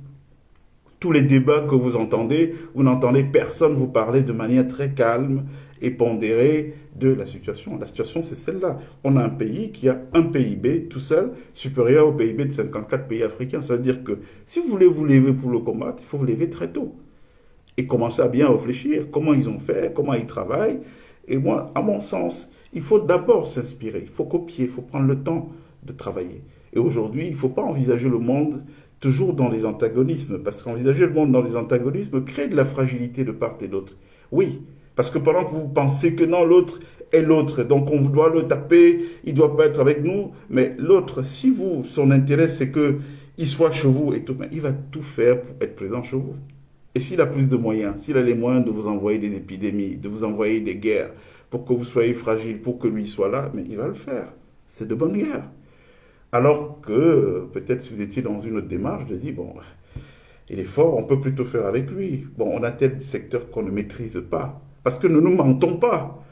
Tous les débats que vous n'entendez personne vous parler de manière très calme et pondérée de la situation. La situation, c'est celle-là. On a un pays qui a un PIB tout seul supérieur au PIB de 54 pays africains. Ça veut dire que si vous voulez vous lever pour le combattre, il faut vous lever très tôt. Et commencer à bien réfléchir, comment ils ont fait, comment ils travaillent. Et moi, à mon sens, il faut d'abord s'inspirer, il faut copier, il faut prendre le temps de travailler. Et aujourd'hui, il ne faut pas envisager le monde toujours dans les antagonismes, parce qu'envisager le monde dans les antagonismes crée de la fragilité de part et d'autre. Oui, parce que pendant que vous pensez que non, l'autre est l'autre, donc on doit le taper, il ne doit pas être avec nous, mais l'autre, si vous, son intérêt c'est qu'il soit chez vous et tout, il va tout faire pour être présent chez vous. Et s'il a plus de moyens, s'il a les moyens de vous envoyer des épidémies, de vous envoyer des guerres, pour que vous soyez fragile, pour que lui soit là, mais il va le faire. C'est de bonne guerre. Alors que peut-être si vous étiez dans une autre démarche, de dire, bon, il est fort, on peut plutôt faire avec lui. Bon, on a tel secteur qu'on ne maîtrise pas. Parce que ne nous mentons pas.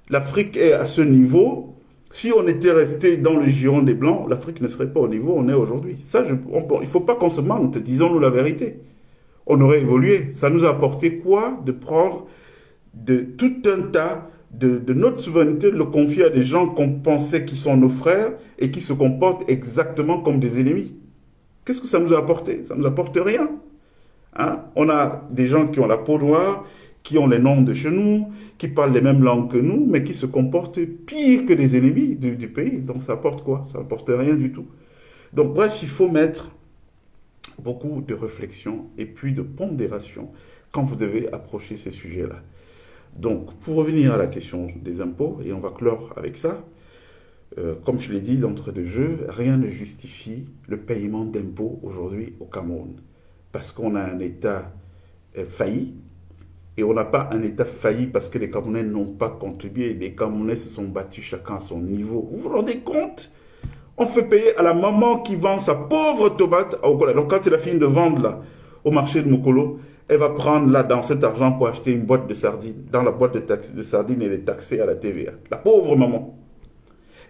L'Afrique est à ce niveau. Si on était resté dans le giron des Blancs, l'Afrique ne serait pas au niveau où on est aujourd'hui. Ça, il ne faut pas qu'on se mente, disons-nous la vérité. On aurait évolué. Ça nous a apporté quoi? De prendre de tout un tas de notre souveraineté, de le confier à des gens qu'on pensait qui sont nos frères et qui se comportent exactement comme des ennemis. Qu'est-ce que ça nous a apporté? Ça ne nous apporte rien. Hein? On a des gens qui ont la peau noire, qui ont les noms de chez nous, qui parlent les mêmes langues que nous, mais qui se comportent pire que des ennemis du pays. Donc ça apporte quoi? Ça n'apporte rien du tout. Donc bref, il faut mettre beaucoup de réflexion et puis de pondération quand vous devez approcher ces sujets-là. Donc, pour revenir à la question des impôts, et on va clore avec ça, comme je l'ai dit d'entrée de jeu, rien ne justifie le paiement d'impôts aujourd'hui au Cameroun. Parce qu'on a un État failli, et on n'a pas un État failli parce que les Camerounais n'ont pas contribué. Les Camerounais se sont battus chacun à son niveau. Vous vous rendez compte? On fait payer à la maman qui vend sa pauvre tomate à Okola. Donc quand elle a fini de vendre là, au marché de Mokolo, elle va prendre là dans cet argent pour acheter une boîte de sardines. Dans la boîte de sardines, elle est taxée à la TVA. La pauvre maman.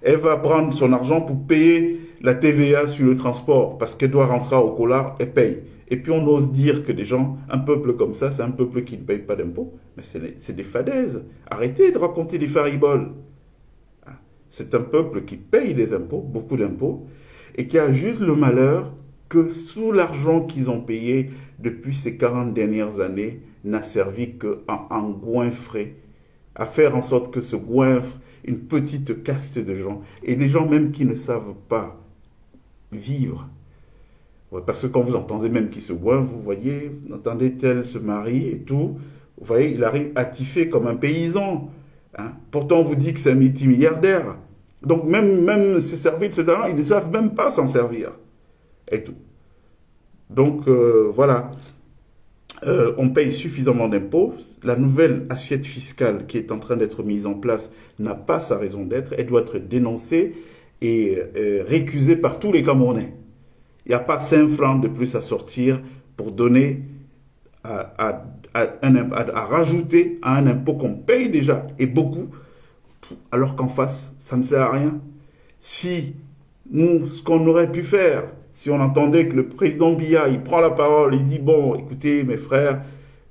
Elle va prendre son argent pour payer la TVA sur le transport parce qu'elle doit rentrer à Okola et paye. Et puis on ose dire que des gens, un peuple comme ça, c'est un peuple qui ne paye pas d'impôts. Mais c'est des fadaises. Arrêtez de raconter des fariboles. C'est un peuple qui paye des impôts, beaucoup d'impôts, et qui a juste le malheur que sous l'argent qu'ils ont payé depuis ces 40 dernières années, n'a servi qu'à engouinfrer, à faire en sorte que se goinfre une petite caste de gens, et des gens même qui ne savent pas vivre. Ouais, parce que quand vous entendez même qui se goinfre, vous voyez, vous entendez tel se marie et tout, vous voyez, il arrive à tiffer comme un paysan. Hein? Pourtant, on vous dit que c'est un multimilliardaire. Donc, même se servir de cet argent, ils ne savent même pas s'en servir. Et tout. Donc, voilà. On paye suffisamment d'impôts. La nouvelle assiette fiscale qui est en train d'être mise en place n'a pas sa raison d'être. Elle doit être dénoncée et récusée par tous les Camerounais. Il n'y a pas 5 francs de plus à sortir pour donner à rajouter à un impôt qu'on paye déjà, et beaucoup, alors qu'en face, ça ne sert à rien. Si nous, ce qu'on aurait pu faire, si on entendait que le président Biya, il prend la parole, il dit, bon, écoutez, mes frères,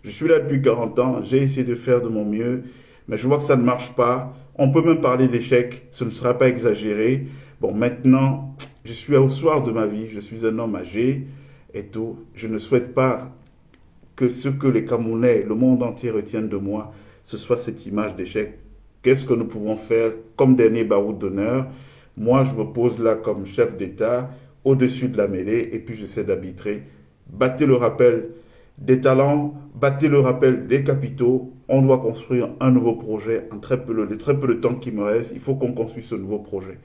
je suis là depuis 40 ans, j'ai essayé de faire de mon mieux, mais je vois que ça ne marche pas. On peut même parler d'échec, ce ne sera pas exagéré. Bon, maintenant, je suis au soir de ma vie, je suis un homme âgé et tout. Je ne souhaite pas que ce que les Camerounais, le monde entier retiennent de moi, ce soit cette image d'échec. Qu'est-ce que nous pouvons faire comme dernier baroud d'honneur? Moi, je me pose là comme chef d'État, au-dessus de la mêlée, et puis j'essaie d'arbitrer battez le rappel des talents, battez le rappel des capitaux. On doit construire un nouveau projet en très peu de temps qui me reste. Il faut qu'on construise ce nouveau projet.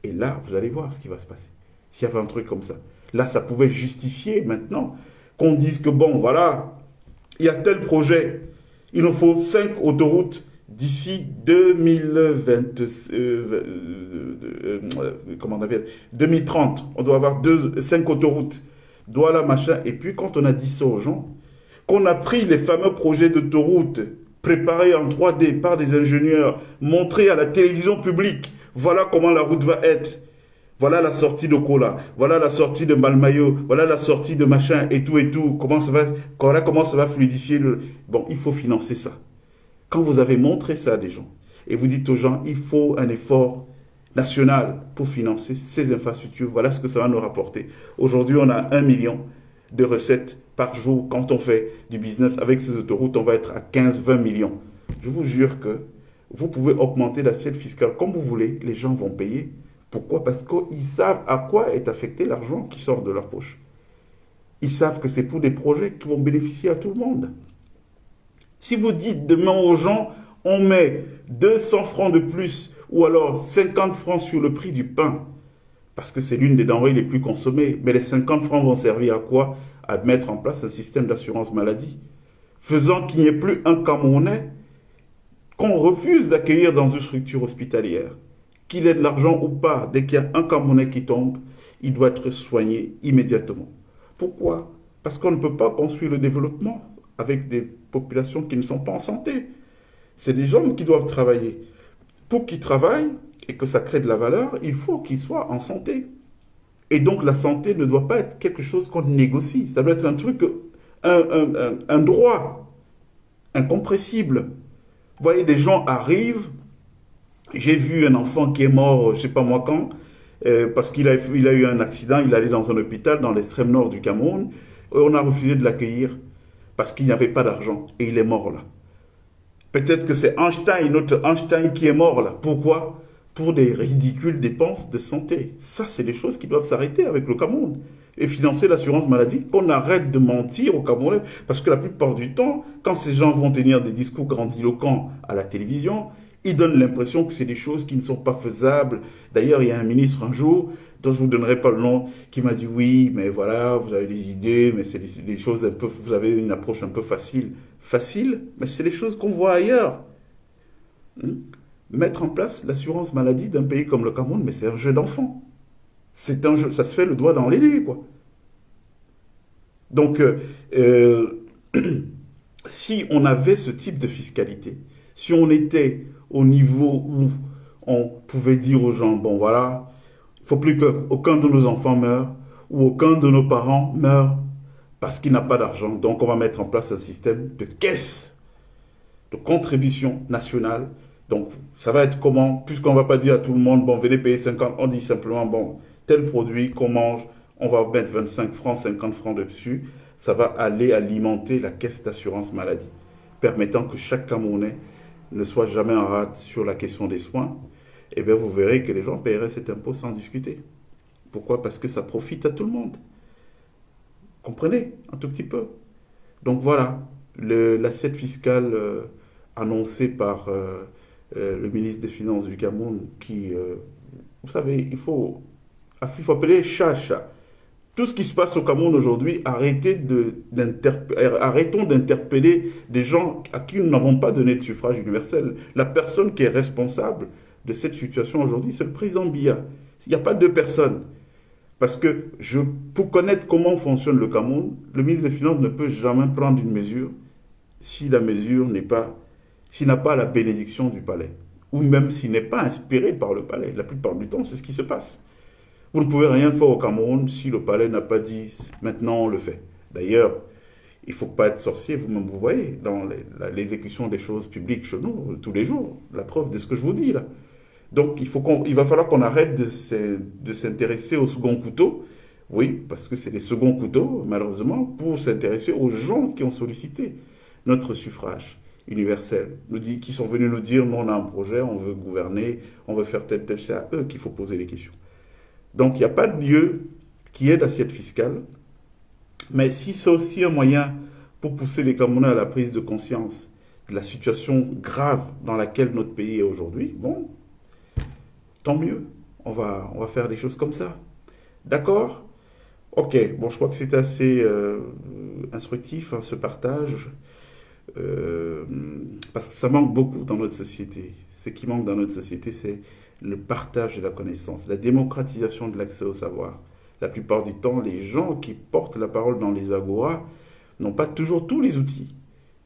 Et là, vous allez voir ce qui va se passer. S'il y avait un truc comme ça. Là, ça pouvait justifier maintenant qu'on dise que bon, voilà, il y a tel projet. Il nous faut 5 autoroutes d'ici 2030. On doit avoir 5 autoroutes. Voilà, machin. Et puis, quand on a dit ça aux gens, qu'on a pris les fameux projets d'autoroute préparés en 3D par des ingénieurs, montrés à la télévision publique, voilà comment la route va être. Voilà la sortie de Kola, voilà la sortie de Malmayo, voilà la sortie de machin et tout, comment ça va fluidifier le... Bon, il faut financer ça. Quand vous avez montré ça à des gens, et vous dites aux gens, il faut un effort national pour financer ces infrastructures, voilà ce que ça va nous rapporter. Aujourd'hui, on a 1 million de recettes par jour. Quand on fait du business avec ces autoroutes, on va être à 15-20 millions. Je vous jure que vous pouvez augmenter l'assiette fiscale comme vous voulez, les gens vont payer. Pourquoi? Parce qu'ils savent à quoi est affecté l'argent qui sort de leur poche. Ils savent que c'est pour des projets qui vont bénéficier à tout le monde. Si vous dites demain aux gens, on met 200 francs de plus ou alors 50 francs sur le prix du pain, parce que c'est l'une des denrées les plus consommées, mais les 50 francs vont servir à quoi? À mettre en place un système d'assurance maladie, faisant qu'il n'y ait plus un Camerounais qu'on refuse d'accueillir dans une structure hospitalière. Qu'il ait de l'argent ou pas, dès qu'il y a un Camerounais qui tombe, il doit être soigné immédiatement. Pourquoi? Parce qu'on ne peut pas construire le développement avec des populations qui ne sont pas en santé. C'est des gens qui doivent travailler. Pour qu'ils travaillent et que ça crée de la valeur, il faut qu'ils soient en santé. Et donc la santé ne doit pas être quelque chose qu'on négocie. Ça doit être un truc, un droit incompressible. Vous voyez, des gens arrivent. J'ai vu un enfant qui est mort, je ne sais pas moi quand, parce qu'il a eu un accident, il allait dans un hôpital dans l'extrême nord du Cameroun, et on a refusé de l'accueillir parce qu'il n'y avait pas d'argent, et il est mort là. Peut-être que c'est Einstein, notre Einstein qui est mort là. Pourquoi? Pour des ridicules dépenses de santé. Ça, c'est des choses qui doivent s'arrêter avec le Cameroun. Et financer l'assurance maladie, qu'on arrête de mentir aux Camerounais, parce que la plupart du temps, quand ces gens vont tenir des discours grandiloquents à la télévision, ils donnent l'impression que c'est des choses qui ne sont pas faisables. D'ailleurs, il y a un ministre un jour, dont je ne vous donnerai pas le nom, qui m'a dit oui, mais voilà, vous avez des idées, mais c'est des choses un peu, vous avez une approche un peu facile. Facile, mais c'est des choses qu'on voit ailleurs. Mettre en place l'assurance maladie d'un pays comme le Cameroun, mais c'est un jeu d'enfant. C'est un jeu, ça se fait le doigt dans les nez, quoi. Donc, si on avait ce type de fiscalité, si on était au niveau où on pouvait dire aux gens, bon voilà, il ne faut plus qu'aucun de nos enfants meure ou aucun de nos parents meure parce qu'il n'a pas d'argent. Donc on va mettre en place un système de caisse, de contribution nationale. Donc ça va être comment? Puisqu'on ne va pas dire à tout le monde, bon venez payer 50, on dit simplement, bon tel produit qu'on mange, on va mettre 25 francs, 50 francs dessus. Ça va aller alimenter la caisse d'assurance maladie, permettant que chaque Camerounais ne soit jamais en rate sur la question des soins. Eh bien, vous verrez que les gens paieraient cet impôt sans discuter. Pourquoi? Parce que ça profite à tout le monde. Comprenez? Un tout petit peu. Donc voilà, l'assiette fiscale annoncée par le ministre des Finances du Cameroun, qui, vous savez, il faut appeler chat chat. Tout ce qui se passe au Cameroun aujourd'hui, arrêtons d'interpeller des gens à qui nous n'avons pas donné de suffrage universel. La personne qui est responsable de cette situation aujourd'hui, c'est le président Biya. Il n'y a pas deux personnes. Parce que pour connaître comment fonctionne le Cameroun, le ministre des Finances ne peut jamais prendre une mesure si la mesure s'il n'a pas la bénédiction du palais. Ou même s'il n'est pas inspiré par le palais. La plupart du temps, c'est ce qui se passe. Vous ne pouvez rien faire au Cameroun si le palais n'a pas dit « maintenant on le fait ». D'ailleurs, il ne faut pas être sorcier, vous-même vous voyez, dans l'exécution des choses publiques chez nous, tous les jours, la preuve de ce que je vous dis là. Donc il va falloir qu'on arrête de s'intéresser au second couteau, oui, parce que c'est les seconds couteaux, malheureusement, pour s'intéresser aux gens qui ont sollicité notre suffrage universel, qui sont venus nous dire « nous on a un projet, on veut gouverner, on veut faire tel, c'est à eux qu'il faut poser les questions ». Donc, il n'y a pas de lieu qui ait d'assiette fiscale Mais si c'est aussi un moyen pour pousser les Camerounais à la prise de conscience de la situation grave dans laquelle notre pays est aujourd'hui, bon, tant mieux. On va faire des choses comme ça. D'accord? Ok, bon, je crois que c'est assez instructif, hein, ce partage, euh, parce que ça manque beaucoup dans notre société. Ce qui manque dans notre société, c'est le partage de la connaissance, la démocratisation de l'accès au savoir. La plupart du temps, les gens qui portent la parole dans les agoras n'ont pas toujours tous les outils.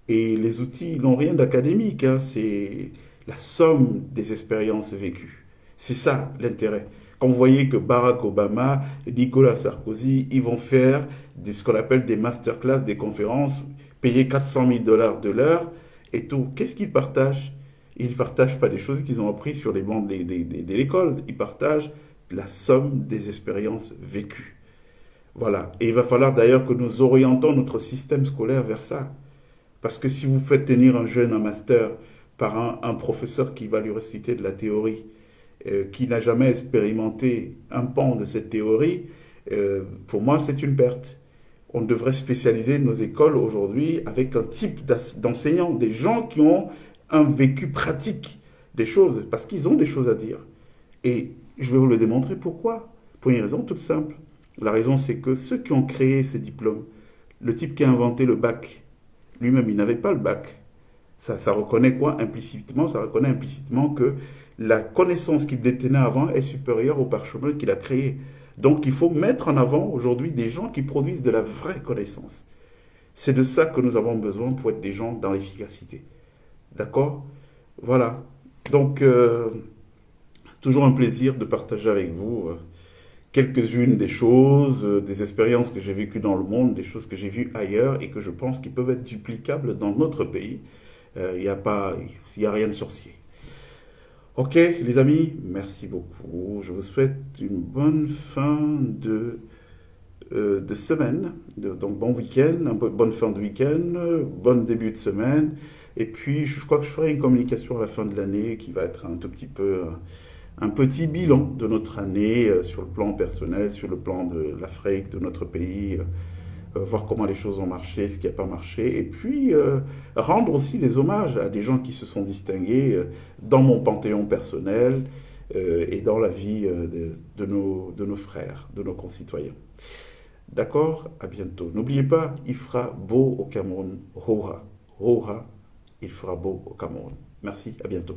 Et les outils n'ont rien d'académique, hein, c'est la somme des expériences vécues. C'est ça l'intérêt. Quand vous voyez que Barack Obama, Nicolas Sarkozy, ils vont faire ce qu'on appelle des masterclass, des conférences, payer 400 000 dollars de l'heure et tout, qu'est-ce qu'ils partagent? Ils ne partagent pas des choses qu'ils ont apprises sur les bancs de l'école. Ils partagent la somme des expériences vécues. Voilà. Et il va falloir d'ailleurs que nous orientons notre système scolaire vers ça. Parce que si vous faites tenir un jeune en master par un professeur qui va lui réciter de la théorie, qui n'a jamais expérimenté un pan de cette théorie, pour moi c'est une perte. On devrait spécialiser nos écoles aujourd'hui avec un type d'enseignants, des gens qui ont un vécu pratique des choses, parce qu'ils ont des choses à dire. Et je vais vous le démontrer pourquoi. Pour une raison toute simple. La raison c'est que ceux qui ont créé ces diplômes, le type qui a inventé le bac, lui-même, il n'avait pas le bac. Ça reconnaît quoi implicitement? Ça reconnaît implicitement que la connaissance qu'il détenait avant est supérieure au parchemin qu'il a créé. Donc il faut mettre en avant aujourd'hui des gens qui produisent de la vraie connaissance. C'est de ça que nous avons besoin pour être des gens dans l'efficacité. D'accord? Voilà. Donc, toujours un plaisir de partager avec vous quelques-unes des choses, des expériences que j'ai vécues dans le monde, des choses que j'ai vues ailleurs et que je pense qu'ils peuvent être duplicables dans notre pays. Il n'y a pas, il y a rien de sorcier. Ok, les amis, merci beaucoup. Je vous souhaite une bonne fin de semaine, donc bon week-end, bonne fin de week-end, bon début de semaine. Et puis, je crois que je ferai une communication à la fin de l'année qui va être un tout petit peu un petit bilan de notre année sur le plan personnel, sur le plan de l'Afrique, de notre pays, voir comment les choses ont marché, ce qui n'a pas marché, et puis rendre aussi les hommages à des gens qui se sont distingués dans mon panthéon personnel et dans la vie de nos frères, de nos concitoyens. D'accord? À bientôt. N'oubliez pas, il fera beau au Cameroun. Hoha, hoha, il fera beau au Cameroun. Merci, à bientôt.